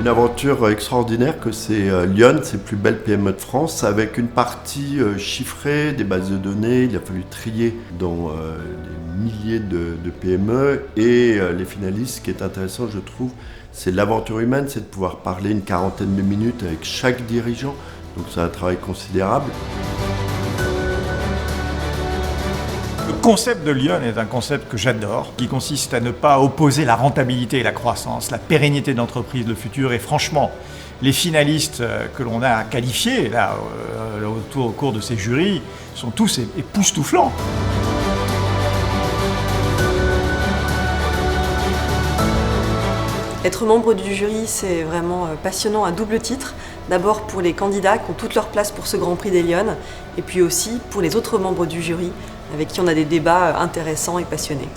une aventure extraordinaire que c'est Lyon, c'est plus belle PME de France, avec une partie chiffrée, des bases de données. Il a fallu trier dans des milliers de PME et les finalistes. Ce qui est intéressant, je trouve, c'est l'aventure humaine, c'est de pouvoir parler une quarantaine de minutes avec chaque dirigeant. Donc c'est un travail considérable. Le concept de Lyon est un concept que j'adore, qui consiste à ne pas opposer la rentabilité et la croissance, la pérennité de l'entreprise, le futur. Et franchement, les finalistes que l'on a qualifiés là, au cours de ces jurys sont tous époustouflants. Être membre du jury, c'est vraiment passionnant à double titre. D'abord pour les candidats qui ont toute leur place pour ce Grand Prix des Lyon, et puis aussi pour les autres membres du jury, avec qui on a des débats intéressants et passionnés.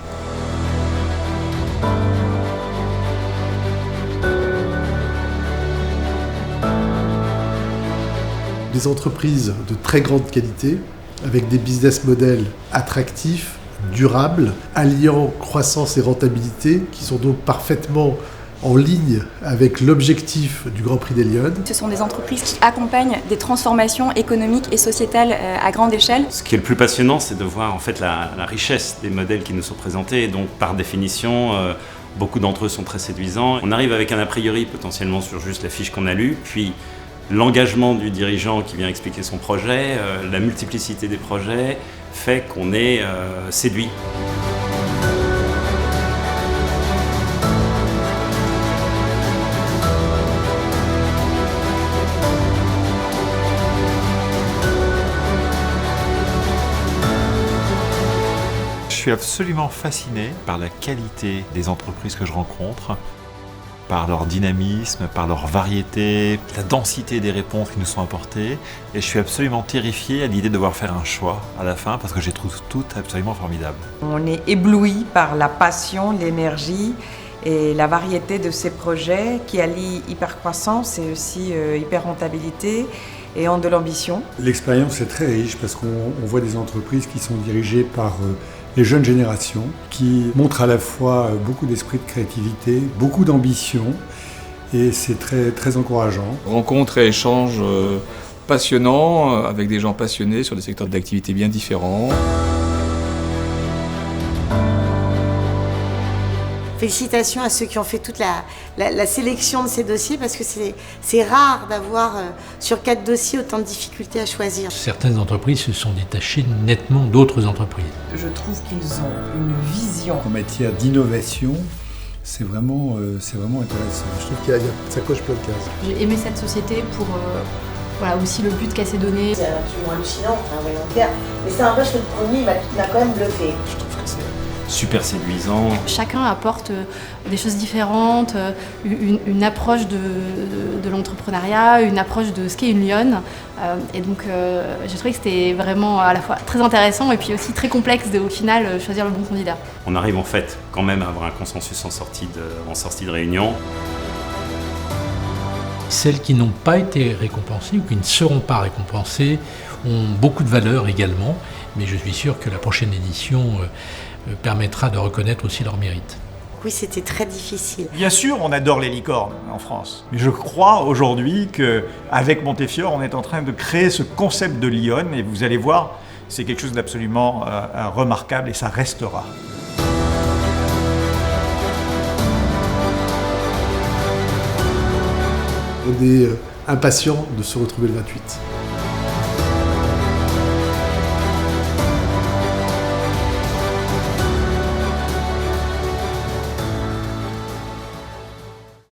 Des entreprises de très grande qualité, avec des business models attractifs, durables, alliant croissance et rentabilité, qui sont donc parfaitement en ligne avec l'objectif du Grand Prix des Lyon. Ce sont des entreprises qui accompagnent des transformations économiques et sociétales à grande échelle. Ce qui est le plus passionnant, c'est de voir en fait la richesse des modèles qui nous sont présentés. Et donc, par définition, beaucoup d'entre eux sont très séduisants. On arrive avec un a priori potentiellement sur juste la fiche qu'on a lue, puis l'engagement du dirigeant qui vient expliquer son projet, la multiplicité des projets fait qu'on est séduit. Je suis absolument fasciné par la qualité des entreprises que je rencontre, par leur dynamisme, par leur variété, la densité des réponses qui nous sont apportées. Et je suis absolument terrifié à l'idée de devoir faire un choix à la fin parce que je les trouve toutes absolument formidables. On est ébloui par la passion, l'énergie et la variété de ces projets qui allient hyper-croissance et aussi hyper-rentabilité et ont de l'ambition. L'expérience est très riche parce qu'on voit des entreprises qui sont dirigées par les jeunes générations qui montrent à la fois beaucoup d'esprit de créativité, beaucoup d'ambition et c'est très, très encourageant. Rencontres et échanges passionnants avec des gens passionnés sur des secteurs d'activité bien différents. Félicitations à ceux qui ont fait toute la sélection de ces dossiers parce que c'est rare d'avoir sur 4 dossiers autant de difficultés à choisir. Certaines entreprises se sont détachées nettement d'autres entreprises. Je trouve qu'ils ont une vision. En matière d'innovation, c'est vraiment intéressant. Je trouve qu'il y a ça coche plein de cases. J'ai aimé cette société pour voilà, aussi le but qu'a ses données. C'est absolument hallucinant, un volontaire. Mais c'est un rush, le premier, il m'a quand même bluffé. Je trouve que c'est super séduisant. Chacun apporte des choses différentes, une approche de l'entrepreneuriat, une approche de ce qu'est une Lyon. Et donc j'ai trouvé que c'était vraiment à la fois très intéressant et puis aussi très complexe de, au final, choisir le bon candidat. On arrive en fait quand même à avoir un consensus en sortie de réunion. Celles qui n'ont pas été récompensées ou qui ne seront pas récompensées ont beaucoup de valeur également, mais je suis sûr que la prochaine édition permettra de reconnaître aussi leur mérite. Oui, c'était très difficile. Bien sûr, on adore les licornes en France. Mais je crois aujourd'hui qu'avec Montefiore, on est en train de créer ce concept de Lyon et vous allez voir, c'est quelque chose d'absolument remarquable et ça restera. On est impatients de se retrouver le 28.